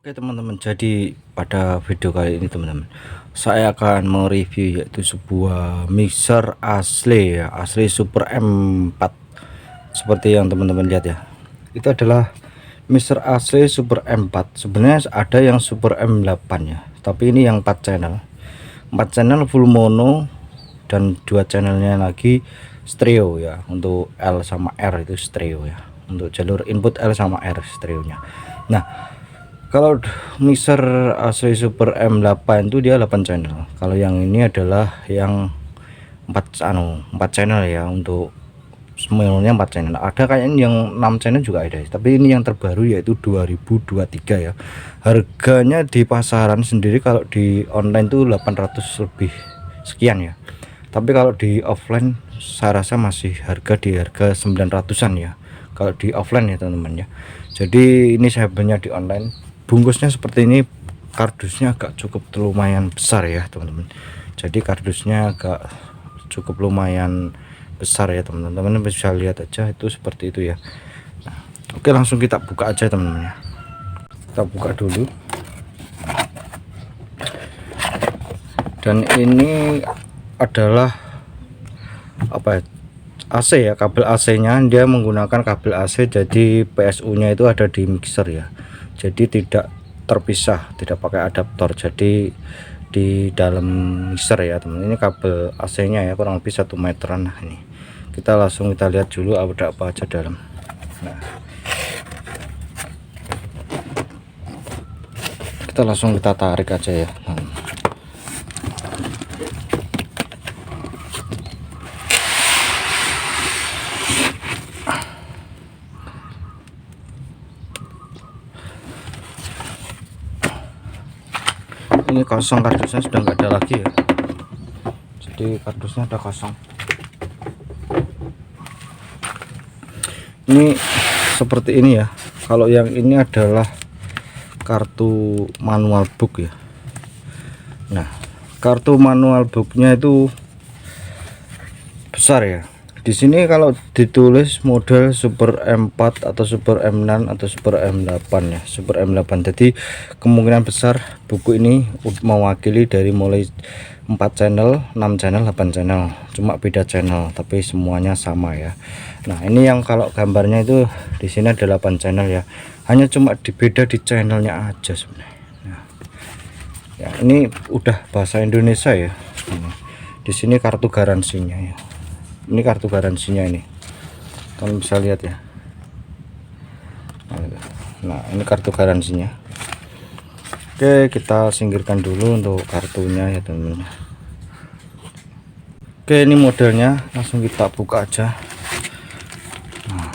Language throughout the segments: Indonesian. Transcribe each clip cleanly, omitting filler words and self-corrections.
Oke teman-teman, jadi pada video kali ini teman-teman, saya akan mereview yaitu sebuah mixer asli ya, asli Super M4 seperti yang teman-teman lihat ya. Itu adalah mixer asli Super M4. Sebenarnya ada yang Super M8 ya, tapi ini yang 4 channel. 4 channel full mono dan 2 channelnya lagi stereo ya. Untuk L sama R itu stereo ya. Untuk jalur input L sama R stereonya. Nah, kalau mixer asli Super M8 itu dia 8 channel. Kalau yang ini adalah yang 4 channel ya. Untuk semuanya 4 channel. Ada kayaknya yang 6 channel juga ada, tapi ini yang terbaru yaitu 2023 ya. Harganya di pasaran sendiri kalau di online tuh 800 lebih sekian ya. Tapi kalau di offline saya rasa masih di harga 900-an ya. Kalau di offline ya teman-teman ya. Jadi ini saya belinya di online. Bungkusnya seperti ini, kardusnya agak cukup lumayan besar ya teman-teman. Jadi kardusnya agak cukup lumayan besar ya teman-teman, bisa lihat aja itu seperti itu ya. Nah, oke, langsung kita buka aja teman-teman ya. Kita buka dulu. Dan ini adalah apa ya, AC ya, kabel AC nya dia menggunakan kabel AC, jadi PSU nya itu ada di mixer ya, jadi tidak terpisah, tidak pakai adaptor, jadi di dalam mixer ya teman. Ini kabel AC nya ya, kurang lebih 1 meteran. Nah, ini kita langsung kita lihat dulu ada apa aja dalam. Nah, kita langsung kita tarik aja ya. Nah, ini kosong, kardusnya sudah nggak ada lagi ya, jadi kardusnya ada kosong. Ini seperti ini ya. Kalau yang ini adalah kartu manual book ya. Nah, kartu manual booknya itu besar ya. Di sini kalau ditulis model Super M4 atau Super M6 atau Super M8 ya, Super M8. Jadi kemungkinan besar buku ini mewakili dari mulai 4 channel, 6 channel, 8 channel. Cuma beda channel tapi semuanya sama ya. Nah, ini yang kalau gambarnya itu di sini ada 8 channel ya. Hanya cuma beda di channelnya aja sebenarnya. Nah, ya ini udah bahasa Indonesia ya. Di sini kartu garansinya ya. Ini kartu garansinya ini, kalian bisa lihat ya. Nah, ini kartu garansinya. Oke, kita singkirkan dulu untuk kartunya ya teman-teman. Oke, ini modelnya, langsung kita buka aja. Nah,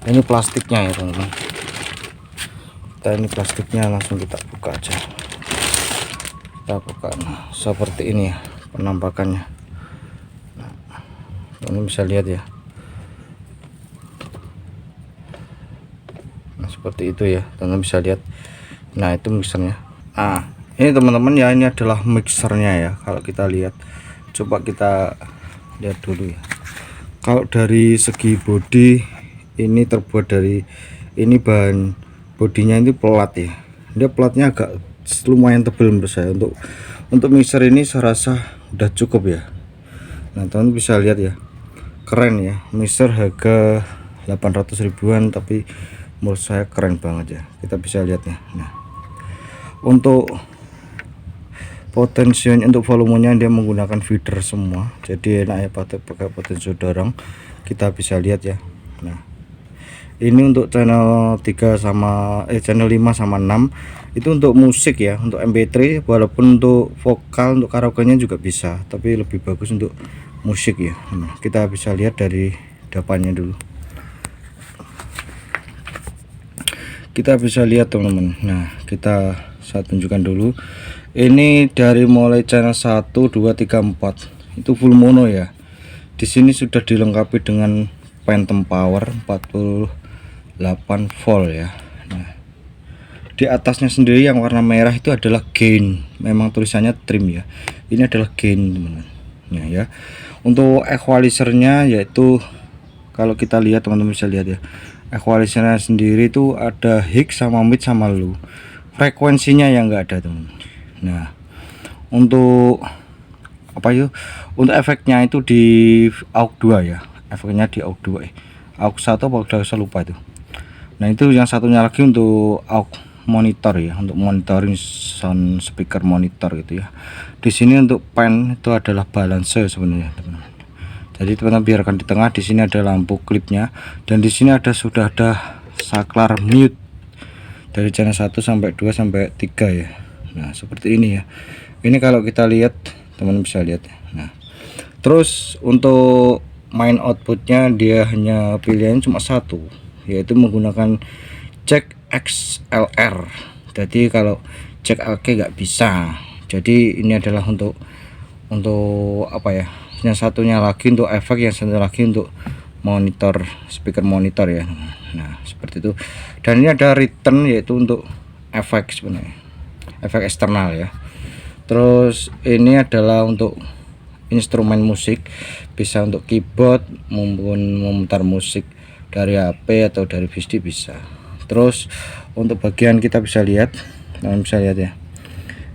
ini plastiknya ya teman-teman. Ini plastiknya, langsung kita buka aja. Kita buka, nah, seperti ini ya penampakannya. Nah, ini bisa lihat ya. Nah, seperti itu ya teman-teman, bisa lihat. Nah, itu mixernya. Nah, ini teman-teman ya, ini adalah mixernya ya. Kalau kita lihat, coba kita lihat dulu ya. Kalau dari segi bodi, ini terbuat dari ini, bahan bodinya ini pelat ya. Dia pelatnya agak lumayan tebal menurut saya. Untuk mixer ini saya rasa udah cukup ya. Nah, teman bisa lihat ya, keren ya. Mixer harga 800 ribuan tapi menurut saya keren banget ya. Kita bisa lihat ya. Nah, untuk potensinya, untuk volumenya dia menggunakan feeder semua, jadi enak ya pakai potensi dorong. Kita bisa lihat ya. Nah, ini untuk channel 3 sama channel 5 sama 6 itu untuk musik ya, untuk MP3, walaupun untuk vokal, untuk karaoke-nya juga bisa, tapi lebih bagus untuk musik ya. Nah, kita bisa lihat dari depannya dulu. Kita bisa lihat teman-teman. Nah, saya tunjukkan dulu. Ini dari mulai channel 1 2 3 4 itu full mono ya. Di sini sudah dilengkapi dengan phantom power 48 volt ya. Nah, di atasnya sendiri yang warna merah itu adalah gain, memang tulisannya trim ya. Ini adalah gain teman-teman. Nah, ya, untuk equalizernya yaitu kalau kita lihat teman-teman bisa lihat ya, equalizernya sendiri itu ada high sama mid sama low, frekuensinya yang enggak ada teman. Nah untuk apa itu, untuk efeknya itu di AUX 2 ya, efeknya di AUX 2 AUX 1 apa udah saya lupa itu. Nah itu yang satunya lagi untuk AUX monitor ya, untuk monitoring sound speaker monitor gitu ya. Di sini untuk pen itu adalah balance sebenarnya teman-teman. Jadi teman-teman biarkan di tengah, di sini ada lampu klipnya, dan di sini sudah ada saklar mute dari channel 1 sampai 2 sampai 3 ya. Nah seperti ini ya. Ini kalau kita lihat, teman-teman bisa lihat ya. Nah terus untuk main outputnya dia hanya pilihan cuma satu, yaitu menggunakan jack XLR. Jadi kalau jack LK nggak bisa. Jadi ini adalah untuk apa ya, yang satunya lagi untuk efek, yang satu lagi untuk monitor, speaker monitor ya. Nah seperti itu. Dan ini ada return, yaitu untuk efek sebenarnya, efek eksternal ya. Terus ini adalah untuk instrumen musik, bisa untuk keyboard maupun memutar musik dari HP atau dari VCD bisa. Terus untuk bagian kita bisa lihat, bisa lihat ya,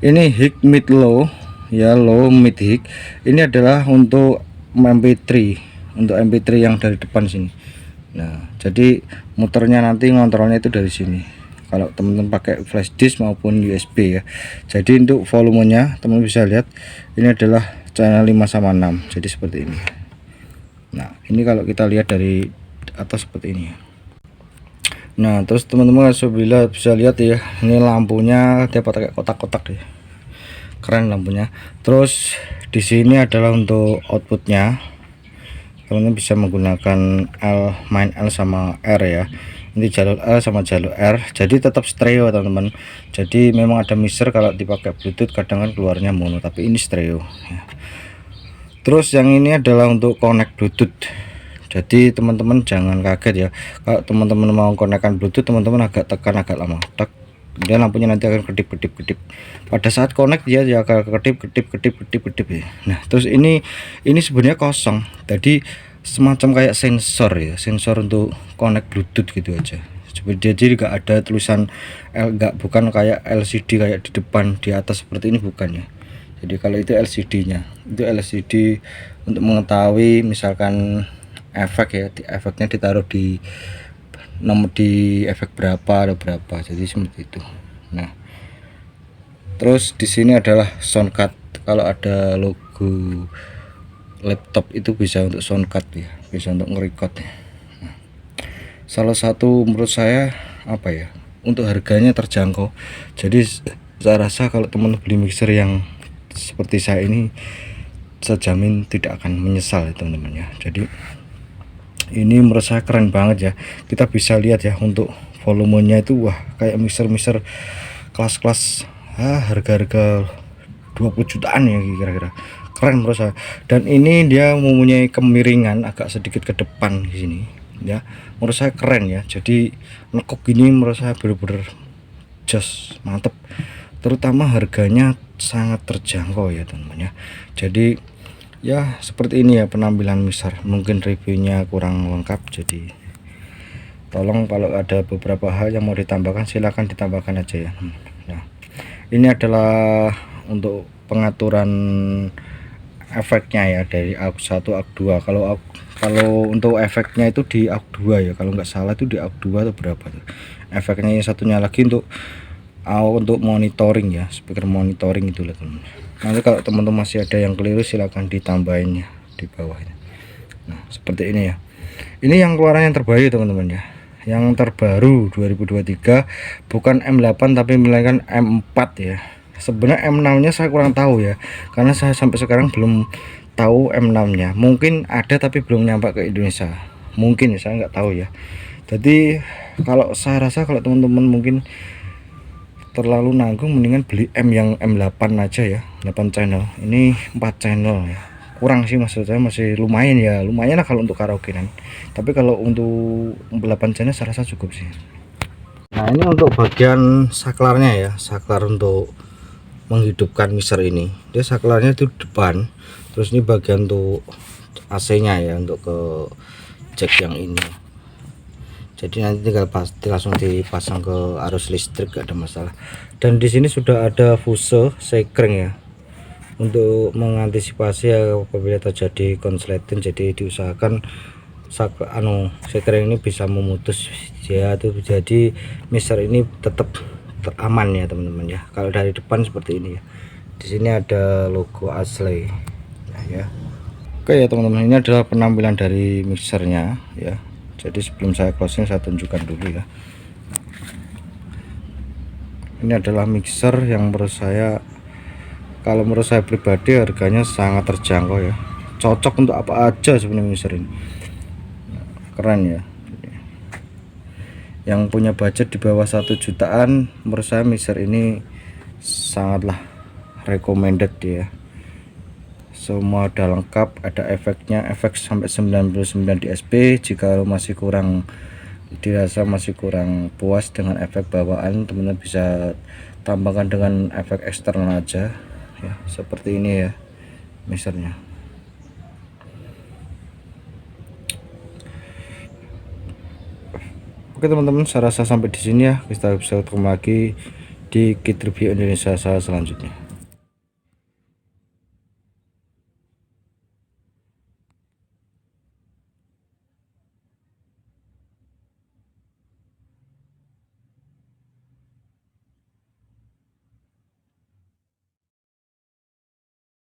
ini high mid low ya, low mid high. Ini adalah untuk MP3, untuk MP3 yang dari depan sini. Nah jadi muternya nanti ngontrolnya itu dari sini kalau teman-teman pakai flash disk maupun USB ya. Jadi untuk volumenya teman bisa lihat, ini adalah channel 5 sama 6, jadi seperti ini. Nah ini kalau kita lihat dari atas seperti ini ya. Nah terus teman-teman bisa lihat ya, ini lampunya dia pakai kotak-kotak ya, keren lampunya. Terus di sini adalah untuk outputnya, teman-teman bisa menggunakan L, main L sama R ya. Ini jalur L sama jalur R, jadi tetap stereo teman-teman. Jadi memang ada mixer kalau dipakai Bluetooth kadang kan keluarnya mono, tapi ini stereo ya. Terus yang ini adalah untuk connect Bluetooth. Jadi teman-teman jangan kaget ya, kalau teman-teman mau konekkan Bluetooth, teman-teman agak tekan agak lama, tak dia lampunya nanti akan kedip. Pada saat connect dia akan kedip ya. Nah terus ini sebenarnya kosong, jadi semacam kayak sensor ya, sensor untuk connect Bluetooth gitu aja. Jadi nggak ada tulisan L, bukan kayak LCD kayak di depan di atas seperti ini, bukan ya. Jadi kalau itu LCD-nya, itu LCD untuk mengetahui misalkan efek ya, efeknya ditaruh di nomor, di efek berapa ada berapa, jadi seperti itu. Nah terus di sini adalah sound card, kalau ada logo laptop itu bisa untuk sound card ya, bisa untuk nge-record ya. Nah, salah satu menurut saya apa ya, untuk harganya terjangkau. Jadi saya rasa kalau teman beli mixer yang seperti saya ini, saya jamin tidak akan menyesal ya teman-teman ya. Jadi ini menurut saya keren banget ya. Kita bisa lihat ya, untuk volumenya itu wah kayak mixer kelas-kelas harga-harga 20 jutaan ya kira-kira. Keren menurut saya. Dan ini dia mempunyai kemiringan agak sedikit ke depan di sini ya. Menurut saya keren ya. Jadi nekuk gini menurut saya bener-bener just mantep. Terutama harganya sangat terjangkau ya teman-teman ya. Jadi ya seperti ini ya penampilan mixer. Mungkin reviewnya kurang lengkap, jadi tolong kalau ada beberapa hal yang mau ditambahkan silahkan ditambahkan aja ya. Nah ini adalah untuk pengaturan efeknya ya, dari AUX 1 AUX 2. Kalau untuk efeknya itu di AUX 2 ya, kalau nggak salah itu di AUX 2 atau berapa tuh efeknya. Yang satunya lagi untuk monitoring ya, speaker monitoring itu lah teman. Nanti kalau teman-teman masih ada yang keliru silahkan ditambahin ya di bawahnya. Nah seperti ini ya, ini yang keluaran yang terbaru teman-teman ya, yang terbaru 2023, bukan M8 tapi melainkan M4 ya. Sebenarnya M6 nya saya kurang tahu ya, karena saya sampai sekarang belum tahu M6 nya. Mungkin ada tapi belum nyampe ke Indonesia, mungkin ya, saya nggak tahu ya. Jadi kalau saya rasa kalau teman-teman mungkin terlalu nanggung, mendingan beli M yang M8 aja ya, 8 channel. Ini 4 channel ya, kurang sih, maksud saya masih lumayan ya, lumayan lah kalau untuk karaokean. Tapi kalau untuk 8 channel saya rasa cukup sih. Nah ini untuk bagian saklarnya ya, saklar untuk menghidupkan mixer ini, dia saklarnya itu depan. Terus ini bagian untuk AC nya ya, untuk ke jack yang ini. jadi nanti tinggal pasti langsung dipasang ke arus listrik, gak ada masalah. Dan di sini sudah ada fuse sekring ya, untuk mengantisipasi apabila terjadi konsleting. Jadi diusahakan sekring ini bisa memutus ya tuh, jadi mixer ini tetap aman ya teman-teman ya. Kalau dari depan seperti ini ya, di sini ada logo Ashley ya. Oke ya teman-teman, ini adalah penampilan dari mixernya ya. Jadi sebelum saya closing saya tunjukkan dulu ya. Ini adalah mixer yang menurut saya, kalau menurut saya pribadi harganya sangat terjangkau ya. Cocok untuk apa aja sebenarnya mixer ini. Keren ya. Yang punya budget di bawah 1 jutaan, menurut saya mixer ini sangatlah recommended ya. Semua udah lengkap, ada efeknya, efek sampai 99 dSP. Jika masih kurang, dirasa masih kurang puas dengan efek bawaan, teman-teman bisa tambahkan dengan efek eksternal aja ya, seperti ini ya mixernya. Oke teman-teman, saya rasa sampai di sini ya. Kita bisa ketemu lagi di Kit Review Indonesia saya selanjutnya.